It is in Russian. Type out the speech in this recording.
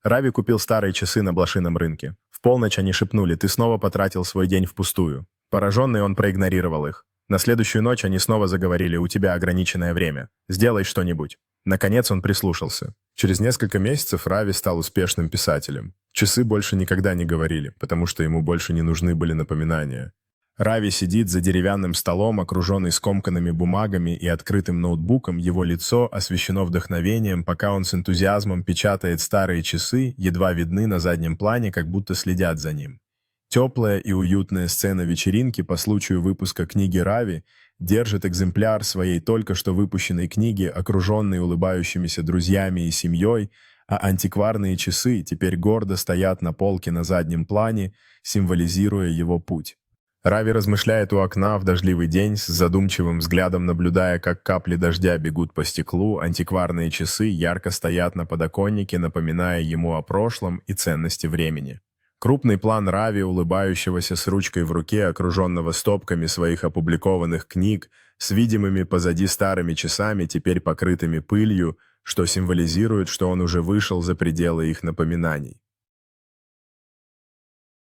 Рави купил старые часы на блошином рынке. В полночь они шепнули: «Ты снова потратил свой день впустую». Пораженный, он проигнорировал их. На следующую ночь они снова заговорили: «У тебя ограниченное время. Сделай что-нибудь». Наконец он прислушался. Через несколько месяцев Рави стал успешным писателем. Часы больше никогда не говорили, потому что ему больше не нужны были напоминания. Рави сидит за деревянным столом, окруженный скомканными бумагами и открытым ноутбуком, его лицо освещено вдохновением, пока он с энтузиазмом печатает старые часы, едва видны на заднем плане, как будто следят за ним. Теплая и уютная сцена вечеринки по случаю выпуска книги Рави держит экземпляр своей только что выпущенной книги, окруженный улыбающимися друзьями и семьей, а антикварные часы теперь гордо стоят на полке на заднем плане, символизируя его путь. Рави размышляет у окна в дождливый день, с задумчивым взглядом наблюдая, как капли дождя бегут по стеклу, антикварные часы ярко стоят на подоконнике, напоминая ему о прошлом и ценности времени. Крупный план Рави, улыбающегося с ручкой в руке, окруженного стопками своих опубликованных книг, с видимыми позади старыми часами, теперь покрытыми пылью, что символизирует, что он уже вышел за пределы их напоминаний.